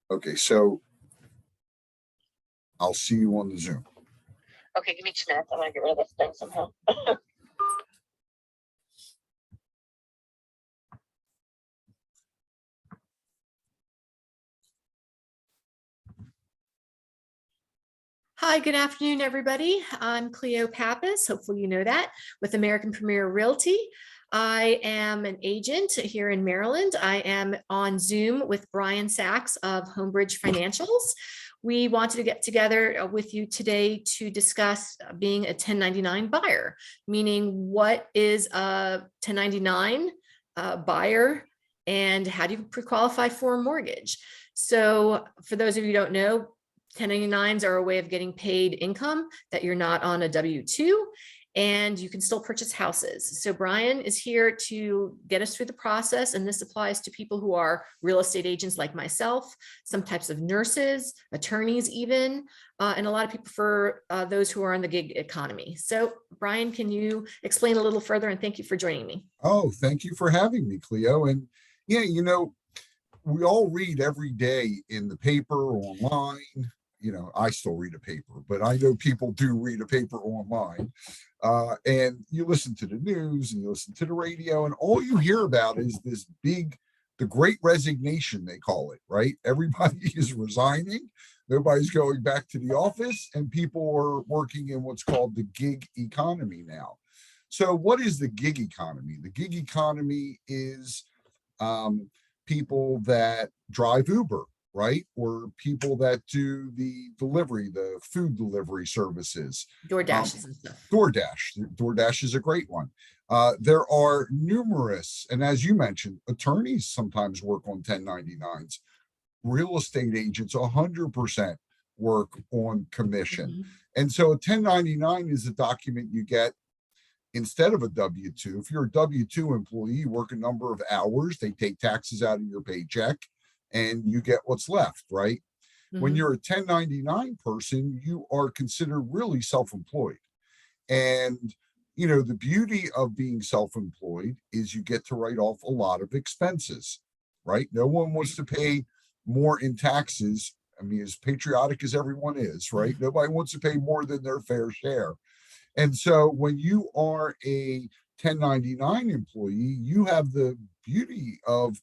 Okay, so I'll see you on the Zoom. Okay, give me 2 minutes. I'm gonna get rid of this thing somehow. Hi, good afternoon, everybody. I'm Cleo Pappas, hopefully you know that, with American Premier Realty. I am an agent here in Maryland. I am on Zoom with Brian Sachs of Homebridge Financials. We wanted to get together with you today to discuss being a 1099 buyer, meaning what is a 1099 buyer and how do you pre-qualify for a mortgage? So for those of you who don't know, 1099s are a way of getting paid income that you're not on a W-2, and you can still purchase houses. So Brian is here to get us through the process, and this applies to people who are real estate agents like myself, some types of nurses, attorneys even, and a lot of people for those who are in the gig economy. So Brian, can you explain a little further, and thank you for joining me. Oh, thank you for having me, Cleo. And yeah, you know, we all read every day in the paper or online. You know, I still read a paper, but I know people do read a paper online. And you listen to the news and you listen to the radio, and all you hear about is this the great resignation, they call it, right? Everybody is resigning. Nobody's going back to the office, and people are working in what's called the gig economy now. So what is the gig economy? The gig economy is people that drive Uber, right? Or people that do the delivery, the food delivery services. DoorDash and stuff. DoorDash is a great one. There are numerous, and as you mentioned, attorneys sometimes work on 1099s. Real estate agents 100% work on commission. Mm-hmm. And so a 1099 is a document you get instead of a W-2. If you're a W-2 employee, you work a number of hours, they take taxes out of your paycheck, and you get what's left, right? Mm-hmm. When you're a 1099 person, you are considered really self-employed. And, you know, the beauty of being self-employed is you get to write off a lot of expenses, right? No one wants to pay more in taxes. I mean, as patriotic as everyone is, right? Nobody wants to pay more than their fair share. And so when you are a 1099 employee, you have the beauty of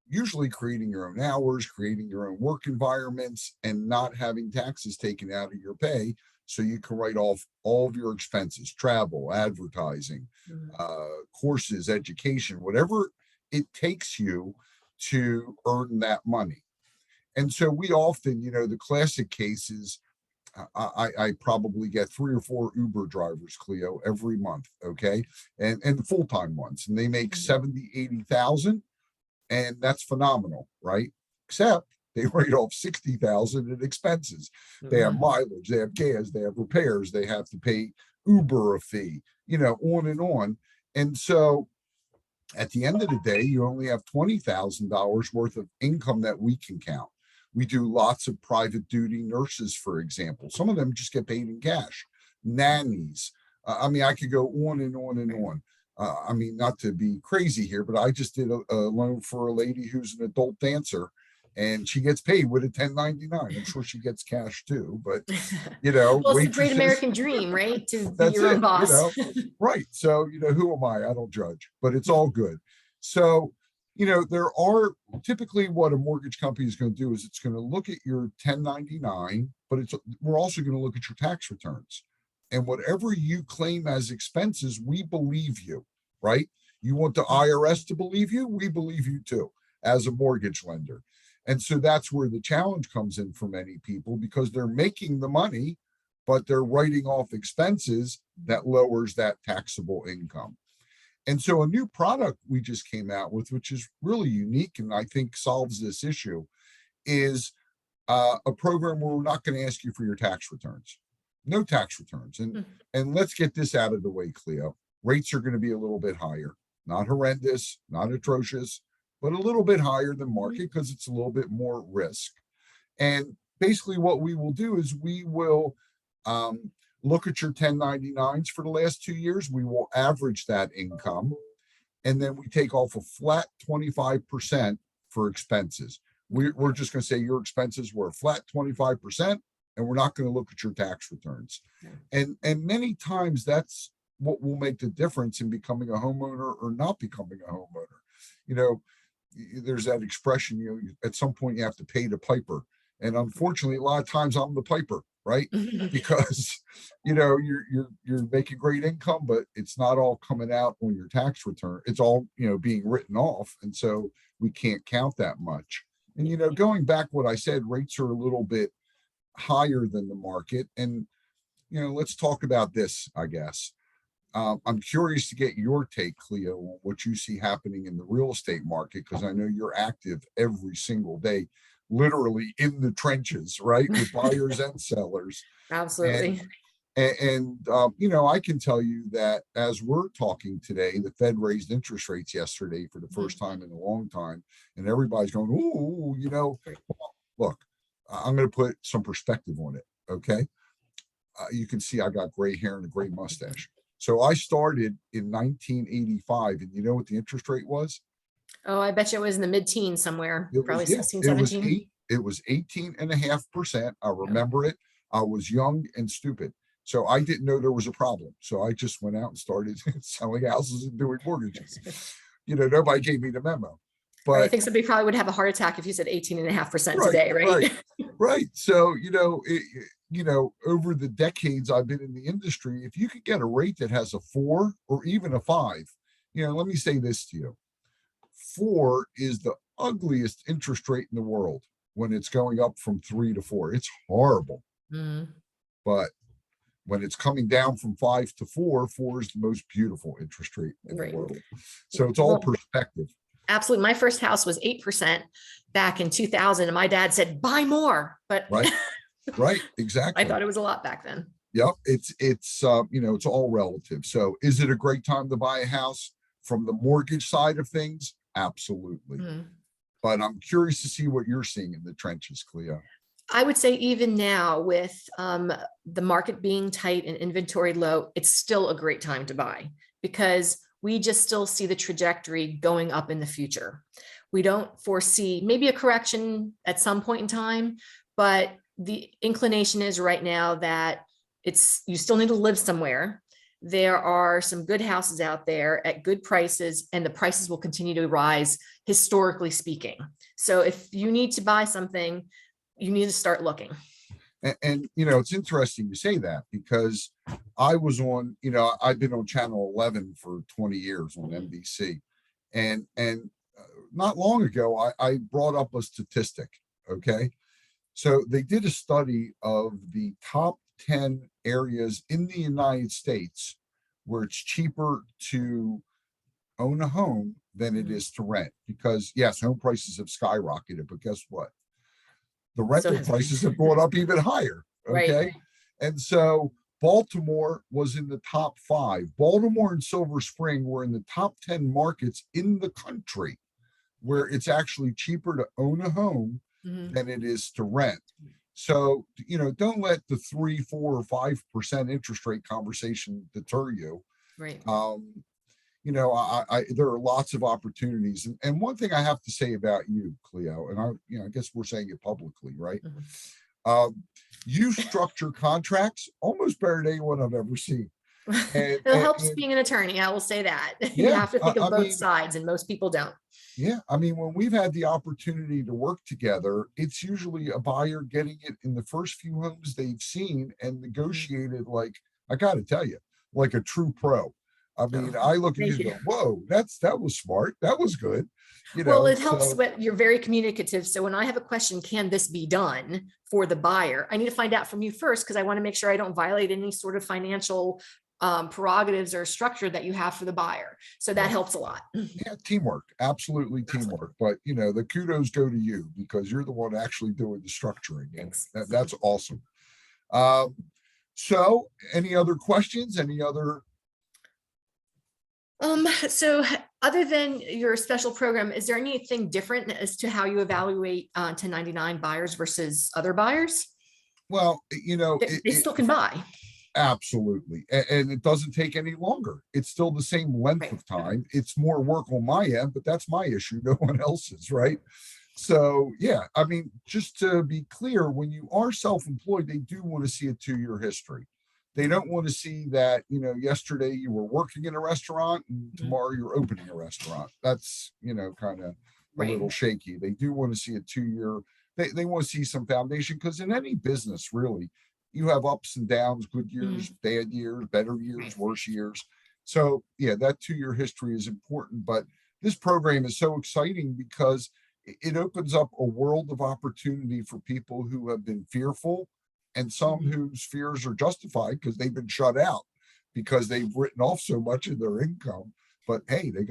usually creating your own hours, creating your own work environments, and not having taxes taken out of your pay. So you can write off all of your expenses, travel, advertising, courses, education, whatever it takes you to earn that money. And so we often, you know, the classic cases, I probably get 3 or 4 Uber drivers, Cleo, every month, okay? And full-time ones, and they make 70, 80,000. And that's phenomenal, right? Except they write off 60,000 in expenses. They have mileage, they have gas, they have repairs, they have to pay Uber a fee, you know, on and on. And so at the end of the day, you only have $20,000 worth of income that we can count. We do lots of private duty nurses, for example. Some of them just get paid in cash. Nannies. I mean, I could go on and on and on. I mean, not to be crazy here, but I just did a loan for a lady who's an adult dancer, and she gets paid with a 1099. I'm sure she gets cash too, but you know, well, it's the great American dream, right? To be your own boss. You know, right. So, you know, who am I? I don't judge, but it's all good. So, you know, there are typically what a mortgage company is going to do is it's going to look at your 1099, but we're also going to look at your tax returns. And whatever you claim as expenses, we believe you, right? You want the IRS to believe you? We believe you too, as a mortgage lender. And so that's where the challenge comes in for many people, because they're making the money, but they're writing off expenses that lowers that taxable income. And so a new product we just came out with, which is really unique and I think solves this issue, is a program where we're not going to ask you for your tax returns. No tax returns. And let's get this out of the way, Cleo. Rates are going to be a little bit higher, not horrendous, not atrocious, but a little bit higher than market because it's a little bit more risk. And basically what we will do is we will look at your 1099s for the last 2 years. We will average that income, and then we take off a flat 25% for expenses. We're just going to say your expenses were a flat 25%, and we're not going to look at your tax returns. Yeah. And many times that's what will make the difference in becoming a homeowner or not becoming a homeowner. You know, there's that expression, at some point you have to pay the piper. And unfortunately, a lot of times I'm the piper, right? Because you're making great income, but it's not all coming out on your tax return. It's all being written off, and so we can't count that much. And going back what I said, rates are a little bit higher than the market. And let's talk about this, I guess. I'm curious to get your take, Cleo, on what you see happening in the real estate market, because I know you're active every single day, literally in the trenches, right, with buyers and sellers. Absolutely. And I can tell you that as we're talking today, the Fed raised interest rates yesterday for the first time in a long time, and everybody's going, "Ooh, well, look, I'm going to put some perspective on it." Okay, you can see I got gray hair and a gray mustache. So I started in 1985, and you know what the interest rate was? Oh, I bet you it was in the mid-teens somewhere, probably 16, 17. It was 18.5%. I remember it. I was young and stupid. So I didn't know there was a problem. So I just went out and started selling houses and doing mortgages. Nobody gave me the memo. But I think somebody probably would have a heart attack if you said 18.5% today, right? Right. So, over the decades I've been in the industry, if you could get a rate that has a 4 or even a 5, let me say this to you. 4 is the ugliest interest rate in the world when it's going up from 3 to 4. It's horrible. But when it's coming down from 5 to 4, 4 is the most beautiful interest rate in the world. So it's all perspective. Absolutely. My first house was 8% back in 2000, and my dad said, "Buy more." But right, exactly. I thought it was a lot back then. Yep, it's all relative. So is it a great time to buy a house from the mortgage side of things? Absolutely. But I'm curious to see what you're seeing in the trenches, Cleo. I would say even now with the market being tight and inventory low, it's still a great time to buy, because we just still see the trajectory going up in the future. We don't foresee maybe a correction at some point in time, but the inclination is right now that you still need to live somewhere. There are some good houses out there at good prices, and the prices will continue to rise, historically speaking. So if you need to buy something, you need to start looking. And it's interesting you say that, because I was on, I've been on channel 11 for 20 years on NBC. And not long ago, I brought up a statistic. Okay. So they did a study of the top 10 areas in the United States where it's cheaper to own a home than it is to rent, because yes, home prices have skyrocketed, but guess what? The rental prices have gone up even higher. Okay. Right. And so Baltimore was in the top 5. Baltimore and Silver Spring were in the top 10 markets in the country where it's actually cheaper to own a home than it is to rent. So, don't let the 3, 4, or 5% interest rate conversation deter you. Right. There are lots of opportunities. And one thing I have to say about you, Cleo, and I guess we're saying it publicly, right? You structure contracts almost better than anyone I've ever seen. It helps being an attorney. I will say that. You have to think of both sides, and most people don't. Yeah. I mean, when we've had the opportunity to work together, it's usually a buyer getting it in the first few homes they've seen and negotiated, like, I got to tell you, like a true pro. I mean, I look at you and go, whoa, that was smart. That was good. Well, it helps when you're very communicative. So when I have a question, can this be done for the buyer? I need to find out from you first, because I want to make sure I don't violate any sort of financial prerogatives or structure that you have for the buyer. So that helps a lot. Yeah, teamwork, absolutely teamwork. But the kudos go to you, because you're the one actually doing the structuring. Thanks. That's awesome. So any other questions? Any other? So other than your special program, is there anything different as to how you evaluate 1099 buyers versus other buyers? Well, they still can buy. Absolutely. And it doesn't take any longer. It's still the same length of time. It's more work on my end, but that's my issue, no one else's, right? So, yeah, I mean, just to be clear, when you are self-employed, they do want to see a 2-year history. They don't want to see that, yesterday you were working in a restaurant and Mhm. tomorrow you're opening a restaurant. That's, kind of a Right. little shaky. They do want to see a 2-year, they want to see some foundation, because in any business, really, you have ups and downs, good years, bad years, better years, Right. worse years. So, yeah, that 2-year history is important. But this program is so exciting because it opens up a world of opportunity for people who have been fearful, and some Mhm. whose fears are justified because they've been shut out because they've written off so much of their income. But hey, they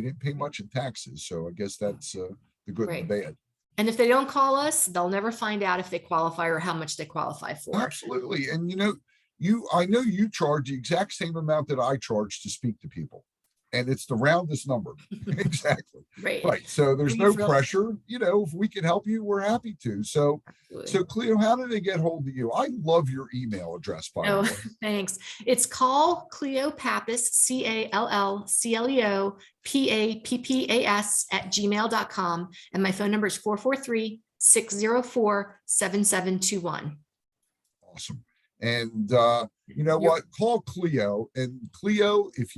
didn't pay much in taxes, so I guess that's the good and the Right. bad. And if they don't call us, they'll never find out if they qualify or how much they qualify for. Absolutely. And I know you charge the exact same amount that I charge to speak to people. And it's the roundest number. Exactly. Right. Right. So there's no We've really- pressure. If we can help you, we're happy to. So Absolutely. Cleo, how do they get hold of you? I love your email address, by the Oh, way. thanks. It's call Cleo Pappas, CALLCLEOPAPPAS @gmail.com. And my phone number is 443-604-7721. Awesome. And you know You're- what? Call Cleo. And Cleo, if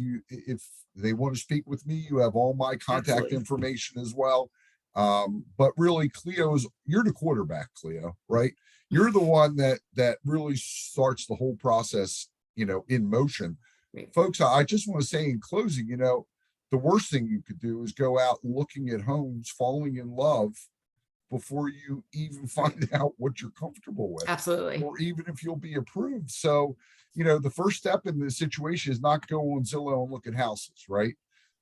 they want to speak with me, you have all my contact Absolutely. information as well. But really, you're the quarterback, Cleo, right? You're the one that really starts the whole process, in motion. Right. Folks, I just want to say in closing, the worst thing you could do is go out looking at homes, falling in love before you even find out what you're comfortable with, Absolutely. or even if you'll be approved. So, the first step in this situation is not go on Zillow and look at houses, right?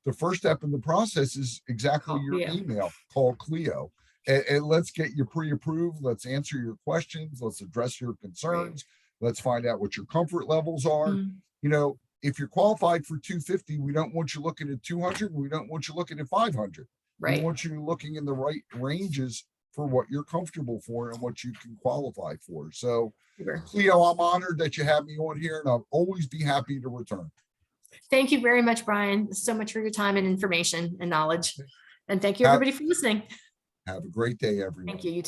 The first step in the process is exactly Call your Cleo. email. Call Cleo, and let's get you pre-approved. Let's answer your questions. Let's address your concerns. Let's find out what your comfort levels are. Mhm. If you're qualified for 250, we don't want you looking at 200. We don't want you looking at 500. We Right. want you looking in the right ranges for what you're comfortable for and what you can qualify for. So, Super. Cleo, I'm honored that you have me on here, and I'll always be happy to return. Thank you very much, Brian, so much for your time and information and knowledge. And thank you, Have, everybody, for listening. have a great day, everyone. Thank you. You